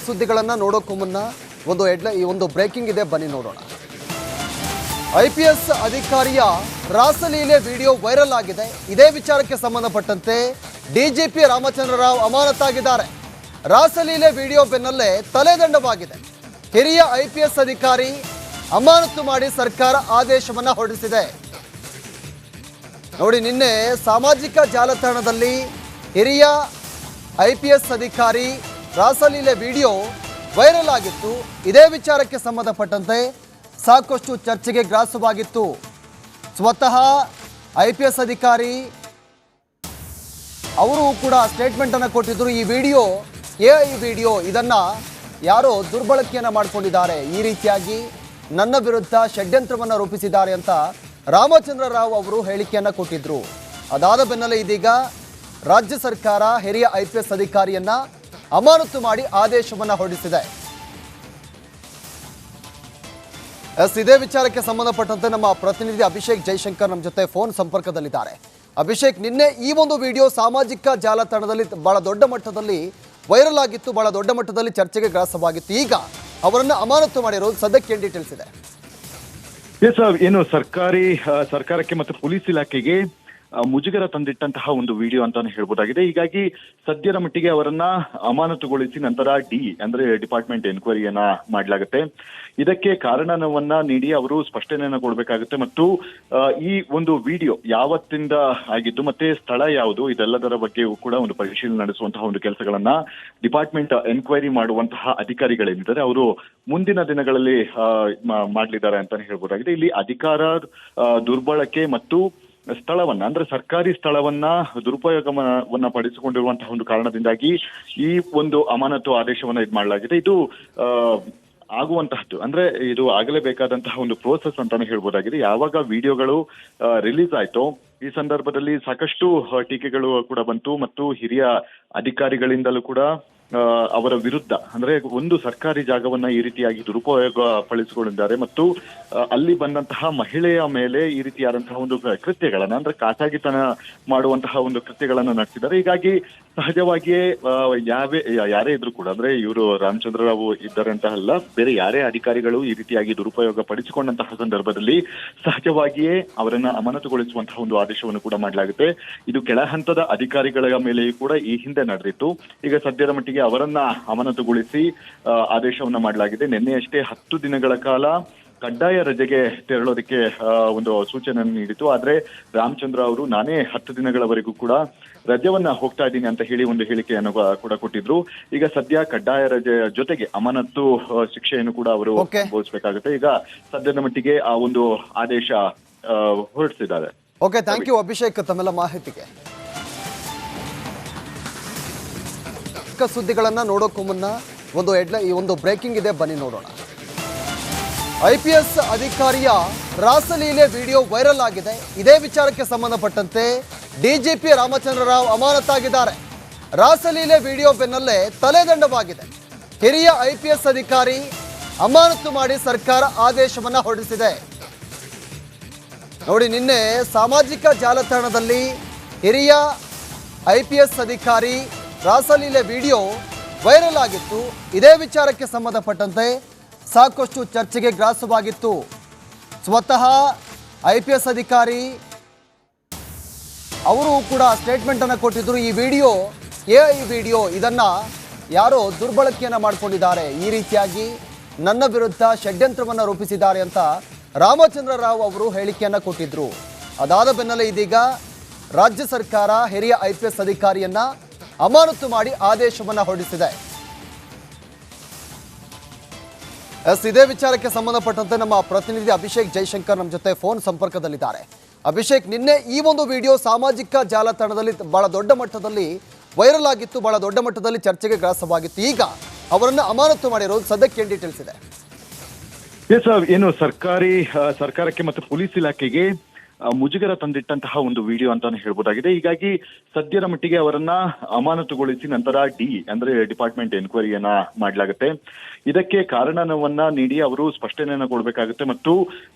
ಸುದ್ದಿಗಳನ್ನು ನೋಡೋಕ್ಕೂ ಮುನ್ನ ಒಂದು ಬ್ರೇಕಿಂಗ್ ಇದೆ, ಬನ್ನಿ ನೋಡೋಣ. IPS ಅಧಿಕಾರಿಯ ರಾಸಲೀಲೆ ವಿಡಿಯೋ ವೈರಲ್ ಆಗಿದೆ. ಇದೇ ವಿಚಾರಕ್ಕೆ ಸಂಬಂಧಪಟ್ಟಂತೆ DGP ರಾಮಚಂದ್ರ ರಾವ್ ಅಮಾನತಾಗಿದ್ದಾರೆ. ರಾಸಲೀಲೆ ವಿಡಿಯೋ ಬೆನ್ನಲ್ಲೇ ತಲೆದಂಡವಾಗಿದೆ. ಹಿರಿಯ IPS ಅಧಿಕಾರಿ ಅಮಾನತು ಮಾಡಿ ಸರ್ಕಾರ ಆದೇಶವನ್ನು ಹೊರಡಿಸಿದೆ. ನೋಡಿ, ನಿನ್ನೆ ಸಾಮಾಜಿಕ ಜಾಲತಾಣದಲ್ಲಿ ಹಿರಿಯ IPS ಅಧಿಕಾರಿ ರಾಸಲೀಲೆ ವಿಡಿಯೋ ವೈರಲ್ ಆಗಿತ್ತು. ಇದೇ ವಿಚಾರಕ್ಕೆ ಸಂಬಂಧಪಟ್ಟಂತೆ ಸಾಕಷ್ಟು ಚರ್ಚೆಗೆ ಗ್ರಾಸವಾಗಿತ್ತು. ಸ್ವತಃ IPS ಅಧಿಕಾರಿ ಅವರು ಕೂಡ ಸ್ಟೇಟ್ಮೆಂಟ್ ಅನ್ನು ಕೊಟ್ಟಿದ್ದರು. ಈ ವಿಡಿಯೋ AI ವಿಡಿಯೋ, ಇದನ್ನ ಯಾರೋ ದುರ್ಬಳಕೆಯನ್ನು ಮಾಡಿಕೊಂಡಿದ್ದಾರೆ, ಈ ರೀತಿಯಾಗಿ ನನ್ನ ವಿರುದ್ಧ ಷಡ್ಯಂತ್ರವನ್ನು ರೂಪಿಸಿದ್ದಾರೆ ಅಂತ ರಾಮಚಂದ್ರ ರಾವ್ ಅವರು ಹೇಳಿಕೆಯನ್ನು ಕೊಟ್ಟಿದ್ರು. ಅದಾದ ಬೆನ್ನಲ್ಲೇ ಇದೀಗ ರಾಜ್ಯ ಸರ್ಕಾರ ಹಿರಿಯ IPS ಅಧಿಕಾರಿಯನ್ನ ಅಮಾನತು ಮಾಡಿ ಆದೇಶವನ್ನು ಹೊರಡಿಸಿದೆ. ಇದೇ ವಿಚಾರಕ್ಕೆ ಸಂಬಂಧಪಟ್ಟಂತೆ ನಮ್ಮ ಪ್ರತಿನಿಧಿ ಅಭಿಷೇಕ್ ಜೈಶಂಕರ್ ನಮ್ಮ ಜೊತೆ ಫೋನ್ ಸಂಪರ್ಕದಲ್ಲಿದ್ದಾರೆ. ಅಭಿಷೇಕ್, ನಿನ್ನೆ ಈ ಒಂದು ವಿಡಿಯೋ ಸಾಮಾಜಿಕ ಜಾಲತಾಣದಲ್ಲಿ ಬಹಳ ದೊಡ್ಡ ಮಟ್ಟದಲ್ಲಿ ವೈರಲ್ ಆಗಿತ್ತು, ಬಹಳ ದೊಡ್ಡ ಮಟ್ಟದಲ್ಲಿ ಚರ್ಚೆಗೆ ಗ್ರಾಸವಾಗಿತ್ತು. ಈಗ ಅವರನ್ನು ಅಮಾನತು ಮಾಡಿರೋದು ಸದ್ಯಕ್ಕೆ ಏನು ಡೀಟೇಲ್ಸ್ ಇದೆ? ಏನು ಸರ್ಕಾರಕ್ಕೆ ಮತ್ತು ಪೊಲೀಸ್ ಇಲಾಖೆಗೆ ಮುಜುಗರ ತಂದಿಟ್ಟಂತಹ ಒಂದು ವಿಡಿಯೋ ಅಂತಾನೆ ಹೇಳ್ಬೋದಾಗಿದೆ. ಹೀಗಾಗಿ ಸದ್ಯದ ಮಟ್ಟಿಗೆ ಅವರನ್ನ ಅಮಾನತುಗೊಳಿಸಿ ನಂತರ ಡಿಪಾರ್ಟ್ಮೆಂಟ್ ಎನ್ಕ್ವೈರಿಯನ್ನ ಮಾಡಲಾಗುತ್ತೆ. ಇದಕ್ಕೆ ಕಾರಣವನ್ನ ನೀಡಿ ಅವರು ಸ್ಪಷ್ಟನೆಯನ್ನ ಕೊಡಬೇಕಾಗುತ್ತೆ ಮತ್ತು ಈ ಒಂದು ವಿಡಿಯೋ ಯಾವತ್ತಿಂದ ಆಗಿದ್ದು ಮತ್ತೆ ಸ್ಥಳ ಯಾವುದು, ಇದೆಲ್ಲದರ ಬಗ್ಗೆ ಕೂಡ ಒಂದು ಪರಿಶೀಲನೆ ನಡೆಸುವಂತಹ ಒಂದು ಕೆಲಸಗಳನ್ನ ಡಿಪಾರ್ಟ್ಮೆಂಟ್ ಎನ್ಕ್ವೈರಿ ಮಾಡುವಂತಹ ಅಧಿಕಾರಿಗಳೇನಿದ್ದಾರೆ ಅವರು ಮುಂದಿನ ದಿನಗಳಲ್ಲಿ ಮಾಡಲಿದ್ದಾರೆ ಅಂತಾನೆ ಹೇಳ್ಬೋದಾಗಿದೆ. ಇಲ್ಲಿ ಅಧಿಕಾರ ದುರ್ಬಳಕೆ ಮತ್ತು ಸ್ಥಳವನ್ನ ಸರ್ಕಾರಿ ಸ್ಥಳವನ್ನ ದುರುಪಯೋಗವನ್ನ ಪಡಿಸಿಕೊಂಡಿರುವಂತಹ ಒಂದು ಕಾರಣದಿಂದಾಗಿ ಈ ಒಂದು ಅಮಾನತು ಆದೇಶವನ್ನ ಮಾಡಲಾಗಿದೆ. ಇದು ಆಗುವಂತಹದ್ದು ಇದು ಆಗಲೇಬೇಕಾದಂತಹ ಒಂದು ಪ್ರೋಸೆಸ್ ಅಂತಾನೆ ಹೇಳ್ಬೋದಾಗಿದೆ. ಯಾವಾಗ ವಿಡಿಯೋಗಳು ರಿಲೀಸ್ ಆಯ್ತೋ ಈ ಸಂದರ್ಭದಲ್ಲಿ ಸಾಕಷ್ಟು ಟೀಕೆಗಳು ಕೂಡ ಬಂತು ಮತ್ತು ಹಿರಿಯ ಅಧಿಕಾರಿಗಳಿಂದಲೂ ಕೂಡ ಅವರ ವಿರುದ್ಧ ಒಂದು ಸರ್ಕಾರಿ ಜಾಗವನ್ನ ಈ ರೀತಿಯಾಗಿ ದುರುಪಯೋಗ ಪಡಿಸಿಕೊಂಡಿದ್ದಾರೆ ಮತ್ತು ಅಲ್ಲಿ ಬಂದಂತಹ ಮಹಿಳೆಯ ಮೇಲೆ ಈ ರೀತಿಯಾದಂತಹ ಒಂದು ಕೃತ್ಯಗಳನ್ನ ಖಾಸಗಿತನ ಮಾಡುವಂತಹ ಒಂದು ಕೃತ್ಯಗಳನ್ನ ನಡೆಸಿದ್ದಾರೆ. ಹೀಗಾಗಿ ಸಹಜವಾಗಿಯೇ ಯಾರೇ ಇದ್ರು ಕೂಡ ಇವರು ರಾಮಚಂದ್ರ ರಾವ್ ಇದ್ದಾರೆ ಅಂತ ಅಲ್ಲ, ಬೇರೆ ಯಾರೇ ಅಧಿಕಾರಿಗಳು ಈ ರೀತಿಯಾಗಿ ದುರುಪಯೋಗ ಪಡಿಸಿಕೊಂಡಂತಹ ಸಂದರ್ಭದಲ್ಲಿ ಸಹಜವಾಗಿಯೇ ಅವರನ್ನ ಅಮಾನತುಗೊಳಿಸುವಂತಹ ಒಂದು ಆದೇಶವನ್ನು ಕೂಡ ಮಾಡಲಾಗುತ್ತೆ. ಇದು ಕೆಳ ಹಂತದ ಅಧಿಕಾರಿಗಳ ಮೇಲೆಯೂ ಕೂಡ ಈ ಹಿಂದೆ ನಡೆದಿತ್ತು. ಈಗ ಸದ್ಯದ ಮಟ್ಟಿಗೆ ಅವರನ್ನ ಅಮಾನತುಗೊಳಿಸಿ ಆದೇಶವನ್ನ ಮಾಡಲಾಗಿದೆ. ನಿನ್ನೆಯಷ್ಟೇ 10 ದಿನಗಳ ಕಾಲ ಕಡ್ಡಾಯ ರಜೆಗೆ ತೆರಳೋದಕ್ಕೆ ಒಂದು ಸೂಚನೆಯನ್ನು ನೀಡಿತು. ಆದ್ರೆ ರಾಮಚಂದ್ರ ಅವರು ನಾನೇ 10 ದಿನಗಳವರೆಗೂ ಕೂಡ ರಜೆವನ್ನ ಹೋಗ್ತಾ ಇದ್ದೀನಿ ಅಂತ ಹೇಳಿ ಒಂದು ಹೇಳಿಕೆಯನ್ನು ಕೂಡ ಕೊಟ್ಟಿದ್ರು. ಈಗ ಸದ್ಯ ಕಡ್ಡಾಯ ರಜೆ ಜೊತೆಗೆ ಅಮಾನತು ಶಿಕ್ಷೆಯನ್ನು ಕೂಡ ಅವರು ಅನುಭವಿಸಬೇಕಾಗುತ್ತೆ. ಈಗ ಸದ್ಯದ ಮಟ್ಟಿಗೆ ಆ ಒಂದು ಆದೇಶ ಹೊರಡಿಸಿದ್ದಾರೆ. ಓಕೆ, ಥ್ಯಾಂಕ್ ಯು ಅಭಿಷೇಕ್ ತಮ್ಮೆಲ್ಲ ಮಾಹಿತಿಗೆ. ಸುದ್ದಿಗಳನ್ನು ನೋಡೋಕ್ಕೂ ಮುನ್ನ ಒಂದು ಬ್ರೇಕಿಂಗ್ ಇದೆ, ಬನ್ನಿ ನೋಡೋಣ. IPS ಅಧಿಕಾರಿಯ ರಾಸಲೀಲೆ ವಿಡಿಯೋ ವೈರಲ್ ಆಗಿದೆ. ಇದೇ ವಿಚಾರಕ್ಕೆ ಸಂಬಂಧಪಟ್ಟಂತೆ DGP ರಾಮಚಂದ್ರ ರಾವ್ ಅಮಾನತಾಗಿದ್ದಾರೆ. ರಾಸಲೀಲೆ ವಿಡಿಯೋ ಬೆನ್ನಲ್ಲೇ ತಲೆದಂಡವಾಗಿದೆ. ಹಿರಿಯ IPS ಅಧಿಕಾರಿ ಅಮಾನತು ಮಾಡಿ ಸರ್ಕಾರ ಆದೇಶವನ್ನು ಹೊರಡಿಸಿದೆ. ನೋಡಿ, ನಿನ್ನೆ ಸಾಮಾಜಿಕ ಜಾಲತಾಣದಲ್ಲಿ ಹಿರಿಯ IPS ಅಧಿಕಾರಿ ರಾಸಲೀಲೆ ವಿಡಿಯೋ ವೈರಲ್ ಆಗಿತ್ತು. ಇದೇ ವಿಚಾರಕ್ಕೆ ಸಂಬಂಧಪಟ್ಟಂತೆ ಸಾಕಷ್ಟು ಚರ್ಚೆಗೆ ಗ್ರಾಸವಾಗಿತ್ತು. ಸ್ವತಃ IPS ಅಧಿಕಾರಿ ಅವರು ಕೂಡ ಸ್ಟೇಟ್ಮೆಂಟ್ ಅನ್ನು ಕೊಟ್ಟಿದ್ದರು. ಈ ವಿಡಿಯೋ AI ವಿಡಿಯೋ, ಇದನ್ನ ಯಾರೋ ದುರ್ಬಳಕೆಯನ್ನು ಮಾಡಿಕೊಂಡಿದ್ದಾರೆ, ಈ ರೀತಿಯಾಗಿ ನನ್ನ ವಿರುದ್ಧ ಷಡ್ಯಂತ್ರವನ್ನು ರೂಪಿಸಿದ್ದಾರೆ ಅಂತ ರಾಮಚಂದ್ರ ರಾವ್ ಅವರು ಹೇಳಿಕೆಯನ್ನು ಕೊಟ್ಟಿದ್ರು. ಅದಾದ ಬೆನ್ನಲ್ಲೇ ಇದೀಗ ರಾಜ್ಯ ಸರ್ಕಾರ ಹಿರಿಯ IPS ಅಧಿಕಾರಿಯನ್ನ ಅಮಾನತು ಮಾಡಿ ಆದೇಶವನ್ನು ಹೊರಡಿಸಿದೆ. ಇದೇ ವಿಚಾರಕ್ಕೆ ಸಂಬಂಧಪಟ್ಟಂತೆ ನಮ್ಮ ಪ್ರತಿನಿಧಿ ಅಭಿಷೇಕ್ ಜೈಶಂಕರ್ ನಮ್ಮ ಜೊತೆ ಫೋನ್ ಸಂಪರ್ಕದಲ್ಲಿದ್ದಾರೆ. ಅಭಿಷೇಕ್, ನಿನ್ನೆ ಈ ಒಂದು ವಿಡಿಯೋ ಸಾಮಾಜಿಕ ಜಾಲತಾಣದಲ್ಲಿ ಬಹಳ ದೊಡ್ಡ ಮಟ್ಟದಲ್ಲಿ ವೈರಲ್ ಆಗಿತ್ತು, ಬಹಳ ದೊಡ್ಡ ಮಟ್ಟದಲ್ಲಿ ಚರ್ಚೆಗೆ ಗ್ರಾಸವಾಗಿತ್ತು. ಈಗ ಅವರನ್ನು ಅಮಾನತು ಮಾಡಿರೋದು ಸದ್ಯಕ್ಕೆ ಏನು ಡೀಟೇಲ್ಸ್ ಇದೆ? ಏನು ಸರ್ಕಾರಕ್ಕೆ ಮತ್ತು ಪೊಲೀಸ್ ಇಲಾಖೆಗೆ ಮುಜುಗರ ತಂದಿಟ್ಟಂತಹ ಒಂದು ವಿಡಿಯೋ ಅಂತಾನೆ ಹೇಳ್ಬೋದಾಗಿದೆ. ಹೀಗಾಗಿ ಸದ್ಯದ ಮಟ್ಟಿಗೆ ಅವರನ್ನ ಅಮಾನತುಗೊಳಿಸಿ ನಂತರ ಅಂದ್ರೆ ಡಿಪಾರ್ಟ್ಮೆಂಟ್ ಎನ್ಕ್ವೈರಿಯನ್ನ ಮಾಡಲಾಗುತ್ತೆ. ಇದಕ್ಕೆ ಕಾರಣವನ್ನ ನೀಡಿ ಅವರು ಸ್ಪಷ್ಟನೆಯನ್ನ ಕೊಡಬೇಕಾಗುತ್ತೆ ಮತ್ತು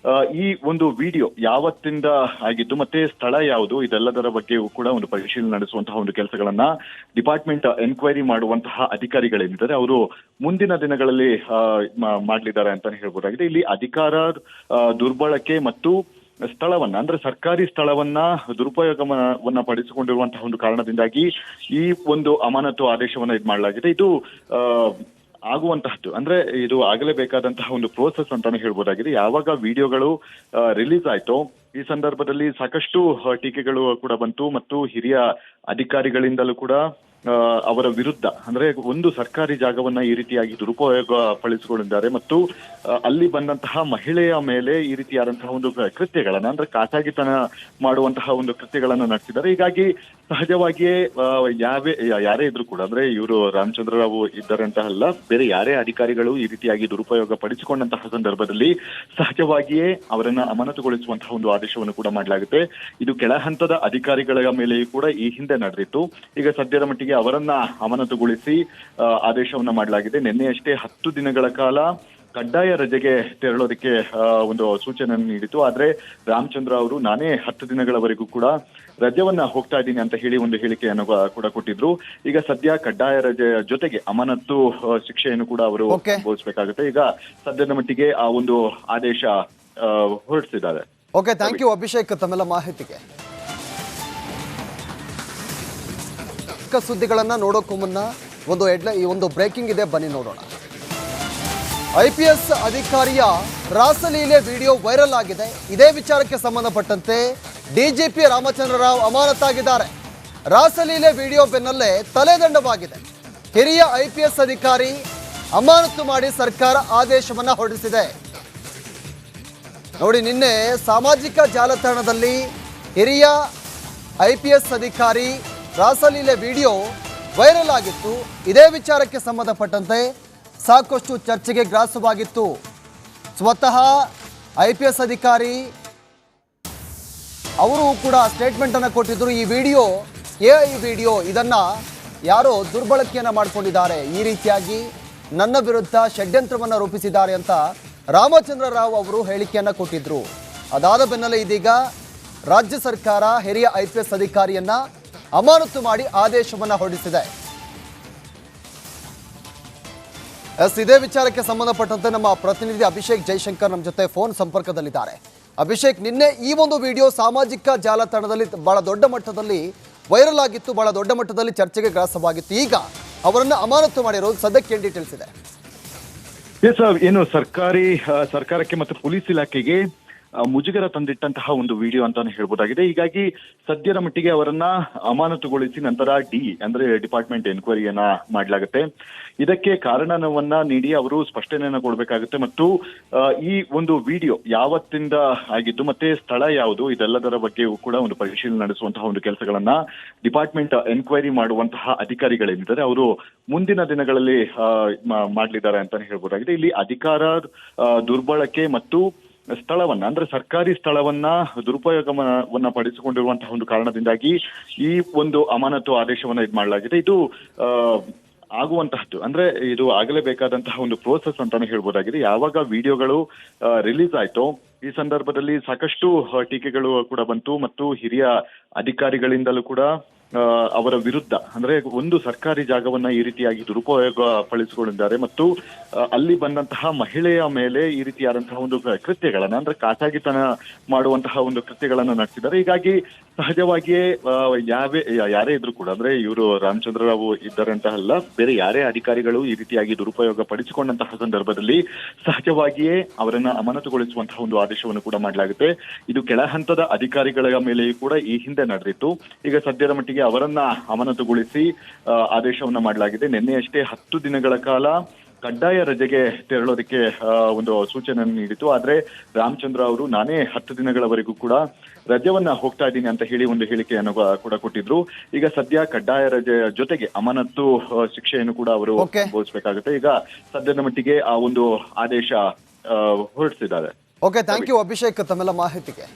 ಈ ಒಂದು ವಿಡಿಯೋ ಯಾವತ್ತಿಂದ ಆಗಿದ್ದು ಮತ್ತೆ ಸ್ಥಳ ಯಾವುದು ಇದೆಲ್ಲದರ ಬಗ್ಗೆಯೂ ಕೂಡ ಒಂದು ಪರಿಶೀಲನೆ ನಡೆಸುವಂತಹ ಒಂದು ಕೆಲಸಗಳನ್ನ ಡಿಪಾರ್ಟ್ಮೆಂಟ್ ಎನ್ಕ್ವೈರಿ ಮಾಡುವಂತಹ ಅಧಿಕಾರಿಗಳೇನಿದ್ದಾರೆ ಅವರು ಮುಂದಿನ ದಿನಗಳಲ್ಲಿ ಮಾಡಲಿದ್ದಾರೆ ಅಂತಾನೆ ಹೇಳ್ಬೋದಾಗಿದೆ. ಇಲ್ಲಿ ಅಧಿಕಾರ ದುರ್ಬಳಕೆ ಮತ್ತು ಸ್ಥಳವನ್ನ ಅಂದ್ರೆ ಸರ್ಕಾರಿ ಸ್ಥಳವನ್ನ ದುರುಪಯೋಗವನ್ನ ಪಡಿಸಿಕೊಂಡಿರುವಂತಹ ಒಂದು ಕಾರಣದಿಂದಾಗಿ ಈ ಒಂದು ಅಮಾನತು ಆದೇಶವನ್ನ ಮಾಡಲಾಗಿದೆ. ಇದು ಆಗುವಂತಹದ್ದು ಅಂದ್ರೆ ಇದು ಆಗಲೇಬೇಕಾದಂತಹ ಒಂದು ಪ್ರೋಸೆಸ್ ಅಂತಾನೆ ಹೇಳ್ಬೋದಾಗಿದೆ. ಯಾವಾಗ ವಿಡಿಯೋಗಳು ರಿಲೀಸ್ ಆಯ್ತೋ ಈ ಸಂದರ್ಭದಲ್ಲಿ ಸಾಕಷ್ಟು ಟೀಕೆಗಳು ಕೂಡ ಬಂತು ಮತ್ತು ಹಿರಿಯ ಅಧಿಕಾರಿಗಳಿಂದಲೂ ಕೂಡ ಅವರ ವಿರುದ್ಧ ಅಂದ್ರೆ ಒಂದು ಸರ್ಕಾರಿ ಜಾಗವನ್ನ ಈ ರೀತಿಯಾಗಿ ದುರುಪಯೋಗ ಪಡಿಸಿಕೊಂಡಿದ್ದಾರೆ ಮತ್ತು ಅಲ್ಲಿ ಬಂದಂತಹ ಮಹಿಳೆಯ ಮೇಲೆ ಈ ರೀತಿಯಾದಂತಹ ಒಂದು ಕೃತ್ಯಗಳನ್ನ ಅಂದ್ರೆ ಖಾಸಗಿತನ ಮಾಡುವಂತಹ ಒಂದು ಕೃತ್ಯಗಳನ್ನ ನಡೆಸಿದ್ದಾರೆ. ಹೀಗಾಗಿ ಸಹಜವಾಗಿಯೇ ಯಾರೇ ಇದ್ರು ಕೂಡ ಅಂದ್ರೆ ಇವರು ರಾಮಚಂದ್ರ ರಾವ್ ಇದ್ದಾರೆ ಅಂತ ಅಲ್ಲ, ಬೇರೆ ಯಾರೇ ಅಧಿಕಾರಿಗಳು ಈ ರೀತಿಯಾಗಿ ದುರುಪಯೋಗ ಪಡಿಸಿಕೊಂಡಂತಹ ಸಂದರ್ಭದಲ್ಲಿ ಸಹಜವಾಗಿಯೇ ಅವರನ್ನ ಅಮಾನತುಗೊಳಿಸುವಂತಹ ಒಂದು ಆದೇಶವನ್ನು ಕೂಡ ಮಾಡಲಾಗುತ್ತೆ. ಇದು ಕೆಳ ಹಂತದ ಅಧಿಕಾರಿಗಳ ಮೇಲೆಯೂ ಕೂಡ ಈ ಹಿಂದೆ ನಡೆದಿತ್ತು. ಈಗ ಸದ್ಯದ ಮಟ್ಟಿಗೆ ಅವರನ್ನ ಅಮಾನತುಗೊಳಿಸಿ ಆದೇಶವನ್ನ ಮಾಡಲಾಗಿದೆ. ನಿನ್ನೆಯಷ್ಟೇ 10 ದಿನಗಳ ಕಾಲ ಕಡ್ಡಾಯ ರಜೆಗೆ ತೆರಳೋದಕ್ಕೆ ಒಂದು ಸೂಚನೆಯನ್ನು ನೀಡಿತು. ಆದ್ರೆ ರಾಮಚಂದ್ರ ಅವರು ನಾನೇ 10 ದಿನಗಳವರೆಗೂ ಕೂಡ ರಜೆವನ್ನ ಹೋಗ್ತಾ ಇದ್ದೀನಿ ಅಂತ ಹೇಳಿ ಒಂದು ಹೇಳಿಕೆಯನ್ನು ಕೂಡ ಕೊಟ್ಟಿದ್ರು. ಈಗ ಸದ್ಯ ಕಡ್ಡಾಯ ರಜೆ ಜೊತೆಗೆ ಅಮಾನತು ಶಿಕ್ಷೆಯನ್ನು ಕೂಡ ಅವರು ಅನುಭವಿಸಬೇಕಾಗುತ್ತೆ. ಈಗ ಸದ್ಯದ ಮಟ್ಟಿಗೆ ಆ ಒಂದು ಆದೇಶ ಹೊರಡಿಸಿದ್ದಾರೆ. ಓಕೆ, ಥ್ಯಾಂಕ್ ಯು ಅಭಿಷೇಕ್ ತಮ್ಮೆಲ್ಲ ಮಾಹಿತಿಗೆ. ಸುದ್ದಿಗಳನ್ನ ನೋಡೋಕ್ಕೂ ಮುನ್ನ ಒಂದು ಬ್ರೇಕಿಂಗ್ ಇದೆ, ಬನ್ನಿ ನೋಡೋಣ. IPS ಅಧಿಕಾರಿಯ ರಾಸಲೀಲೆ ವಿಡಿಯೋ ವೈರಲ್ ಆಗಿದೆ. ಇದೇ ವಿಚಾರಕ್ಕೆ ಸಂಬಂಧಪಟ್ಟಂತೆ DGP ರಾಮಚಂದ್ರ ರಾವ್ ಅಮಾನತಾಗಿದ್ದಾರೆ. ರಾಸಲೀಲೆ ವಿಡಿಯೋ ಬೆನ್ನಲ್ಲೇ ತಲೆದಂಡವಾಗಿದೆ. ಹಿರಿಯ IPS ಅಧಿಕಾರಿ ಅಮಾನತು ಮಾಡಿ ಸರ್ಕಾರ ಆದೇಶವನ್ನ ಹೊರಡಿಸಿದೆ. ನೋಡಿ, ನಿನ್ನೆ ಸಾಮಾಜಿಕ ಜಾಲತಾಣದಲ್ಲಿ ಹಿರಿಯ IPS ಅಧಿಕಾರಿ ರಾಸಲೀಲೆ ವಿಡಿಯೋ ವೈರಲ್ ಆಗಿತ್ತು. ಇದೇ ವಿಚಾರಕ್ಕೆ ಸಂಬಂಧಪಟ್ಟಂತೆ ಸಾಕಷ್ಟು ಚರ್ಚೆಗೆ ಗ್ರಾಸವಾಗಿತ್ತು. ಸ್ವತಃ IPS ಅಧಿಕಾರಿ ಅವರು ಕೂಡ ಸ್ಟೇಟ್ಮೆಂಟ್ ಅನ್ನು ಕೊಟ್ಟಿದ್ರು. ಈ ವಿಡಿಯೋ AI ವಿಡಿಯೋ, ಇದನ್ನ ಯಾರೋ ದುರ್ಬಳಕೆಯನ್ನ ಮಾಡಿಕೊಂಡಿದ್ದಾರೆ, ಈ ರೀತಿಯಾಗಿ ನನ್ನ ವಿರುದ್ಧ ಷಡ್ಯಂತ್ರವನ್ನ ರೂಪಿಸಿದ್ದಾರೆ ಅಂತ ರಾಮಚಂದ್ರ ರಾವ್ ಅವರು ಹೇಳಿಕೆಯನ್ನ ಕೊಟ್ಟಿದ್ರು. ಅದಾದ ಬೆನ್ನಲ್ಲೇ ಇದೀಗ ರಾಜ್ಯ ಸರ್ಕಾರ ಹಿರಿಯ IPS ಅಧಿಕಾರಿಯನ್ನ ಅಮಾನತು ಮಾಡಿ ಆದೇಶವನ್ನ ಹೊರಡಿಸಿದೆ. ಇದೇ ವಿಚಾರಕ್ಕೆ ಸಂಬಂಧಪಟ್ಟಂತೆ ನಮ್ಮ ಪ್ರತಿನಿಧಿ ಅಭಿಷೇಕ್ ಜೈಶಂಕರ್ ನಮ್ಮ ಜೊತೆ ಫೋನ್ ಸಂಪರ್ಕದಲ್ಲಿದ್ದಾರೆ. ಅಭಿಷೇಕ್, ನಿನ್ನೆ ಈ ಒಂದು ವಿಡಿಯೋ ಸಾಮಾಜಿಕ ಜಾಲತಾಣದಲ್ಲಿ ಬಹಳ ದೊಡ್ಡ ಮಟ್ಟದಲ್ಲಿ ವೈರಲ್ ಆಗಿತ್ತು, ಬಹಳ ದೊಡ್ಡ ಮಟ್ಟದಲ್ಲಿ ಚರ್ಚೆಗೆ ಗ್ರಾಸವಾಗಿತ್ತು. ಈಗ ಅವರನ್ನ ಅಮಾನತು ಮಾಡಿರೋದು ಸದ್ಯಕ್ಕೆ ಏನು ಡೀಟೇಲ್ಸ್ ಇದೆ? ಏನು ಸರ್ಕಾರಕ್ಕೆ ಮತ್ತು ಪೊಲೀಸ್ ಇಲಾಖೆಗೆ ಮುಜುಗರ ತಂದಿಟ್ಟಂತಹ ಒಂದು ವಿಡಿಯೋ ಅಂತಾನೆ ಹೇಳ್ಬೋದಾಗಿದೆ. ಹೀಗಾಗಿ ಸದ್ಯದ ಮಟ್ಟಿಗೆ ಅವರನ್ನ ಅಮಾನತುಗೊಳಿಸಿ ನಂತರ ಅಂದ್ರೆ ಡಿಪಾರ್ಟ್ಮೆಂಟ್ ಎನ್ಕ್ವೈರಿಯನ್ನ ಮಾಡಲಾಗುತ್ತೆ. ಇದಕ್ಕೆ ಕಾರಣವನ್ನ ನೀಡಿ ಅವರು ಸ್ಪಷ್ಟನೆಯನ್ನ ಕೊಡಬೇಕಾಗುತ್ತೆ ಮತ್ತು ಈ ಒಂದು ವಿಡಿಯೋ ಯಾವತ್ತಿಂದ ಆಗಿದ್ದು ಮತ್ತೆ ಸ್ಥಳ ಯಾವುದು ಇದೆಲ್ಲದರ ಬಗ್ಗೆಯೂ ಕೂಡ ಒಂದು ಪರಿಶೀಲನೆ ನಡೆಸುವಂತಹ ಒಂದು ಕೆಲಸಗಳನ್ನ ಡಿಪಾರ್ಟ್ಮೆಂಟ್ ಎನ್ಕ್ವೈರಿ ಮಾಡುವಂತಹ ಅಧಿಕಾರಿಗಳೇನಿದ್ದಾರೆ ಅವರು ಮುಂದಿನ ದಿನಗಳಲ್ಲಿ ಮಾಡಲಿದ್ದಾರೆ ಅಂತಾನೆ ಹೇಳ್ಬೋದಾಗಿದೆ. ಇಲ್ಲಿ ಅಧಿಕಾರ ದುರ್ಬಳಕೆ ಮತ್ತು ಸ್ಥಳವನ್ನ ಅಂದ್ರೆ ಸರ್ಕಾರಿ ಸ್ಥಳವನ್ನ ದುರುಪಯೋಗವನ್ನ ಪಡಿಸಿಕೊಂಡಿರುವಂತಹ ಒಂದು ಕಾರಣದಿಂದಾಗಿ ಈ ಒಂದು ಅಮಾನತು ಆದೇಶವನ್ನ ಮಾಡಲಾಗಿದೆ. ಇದು ಆಗುವಂತಹದ್ದು ಅಂದ್ರೆ ಇದು ಆಗಲೇಬೇಕಾದಂತಹ ಒಂದು ಪ್ರೋಸೆಸ್ ಅಂತಾನೆ ಹೇಳ್ಬೋದಾಗಿದೆ. ಯಾವಾಗ ವಿಡಿಯೋಗಳು ರಿಲೀಸ್ ಆಯ್ತೋ ಈ ಸಂದರ್ಭದಲ್ಲಿ ಸಾಕಷ್ಟು ಟೀಕೆಗಳು ಕೂಡ ಬಂತು ಮತ್ತು ಹಿರಿಯ ಅಧಿಕಾರಿಗಳಿಂದಲೂ ಕೂಡ ಅವರ ವಿರುದ್ಧ ಅಂದ್ರೆ ಒಂದು ಸರ್ಕಾರಿ ಜಾಗವನ್ನ ಈ ರೀತಿಯಾಗಿ ದುರುಪಯೋಗ ಪಡಿಸಿಕೊಂಡಿದ್ದಾರೆ ಮತ್ತು ಅಲ್ಲಿ ಬಂದಂತಹ ಮಹಿಳೆಯ ಮೇಲೆ ಈ ರೀತಿಯಾದಂತಹ ಒಂದು ಕೃತ್ಯಗಳನ್ನ ಅಂದ್ರೆ ಖಾಸಗಿತನ ಮಾಡುವಂತಹ ಒಂದು ಕೃತ್ಯಗಳನ್ನ ನಡೆಸಿದ್ದಾರೆ. ಹೀಗಾಗಿ ಸಹಜವಾಗಿಯೇ ಯಾರೇ ಇದ್ರು ಕೂಡ ಅಂದ್ರೆ ಇವರು ರಾಮಚಂದ್ರ ರಾವ್ ಇದ್ದಾರೆ ಅಂತ ಅಲ್ಲ, ಬೇರೆ ಯಾರೇ ಅಧಿಕಾರಿಗಳು ಈ ರೀತಿಯಾಗಿ ದುರುಪಯೋಗ ಪಡಿಸಿಕೊಂಡಂತಹ ಸಂದರ್ಭದಲ್ಲಿ ಸಹಜವಾಗಿಯೇ ಅವರನ್ನ ಅಮಾನತುಗೊಳಿಸುವಂತಹ ಒಂದು ಆದೇಶವನ್ನು ಕೂಡ ಮಾಡಲಾಗುತ್ತೆ. ಇದು ಕೆಳ ಹಂತದ ಅಧಿಕಾರಿಗಳ ಮೇಲೆಯೂ ಕೂಡ ಈ ಹಿಂದೆ ನಡೆದಿತ್ತು. ಈಗ ಸದ್ಯದ ಮಟ್ಟಿಗೆ ಅವರನ್ನ ಅಮಾನತುಗೊಳಿಸಿ ಆದೇಶವನ್ನ ಮಾಡಲಾಗಿದೆ. ನಿನ್ನೆಯಷ್ಟೇ 10 ದಿನಗಳ ಕಾಲ ಕಡ್ಡಾಯ ರಜೆಗೆ ತೆರಳೋದಕ್ಕೆ ಒಂದು ಸೂಚನೆಯನ್ನು ನೀಡಿತು. ಆದ್ರೆ ರಾಮಚಂದ್ರ ಅವರು ನಾನೇ 10 ದಿನಗಳವರೆಗೂ ಕೂಡ ರಜೆವನ್ನ ಹೋಗ್ತಾ ಇದ್ದೀನಿ ಅಂತ ಹೇಳಿ ಒಂದು ಹೇಳಿಕೆಯನ್ನು ಕೂಡ ಕೊಟ್ಟಿದ್ರು. ಈಗ ಸದ್ಯ ಕಡ್ಡಾಯ ರಜೆ ಜೊತೆಗೆ ಅಮಾನತು ಶಿಕ್ಷೆಯನ್ನು ಕೂಡ ಅವರು ಅನುಭವಿಸಬೇಕಾಗುತ್ತೆ. ಈಗ ಸದ್ಯದ ಮಟ್ಟಿಗೆ ಆ ಒಂದು ಆದೇಶ ಹೊರಡಿಸಿದ್ದಾರೆ. ಓಕೆ, ಥ್ಯಾಂಕ್ ಯು ಅಭಿಷೇಕ್ ತಮ್ಮೆಲ್ಲ ಮಾಹಿತಿಗೆ.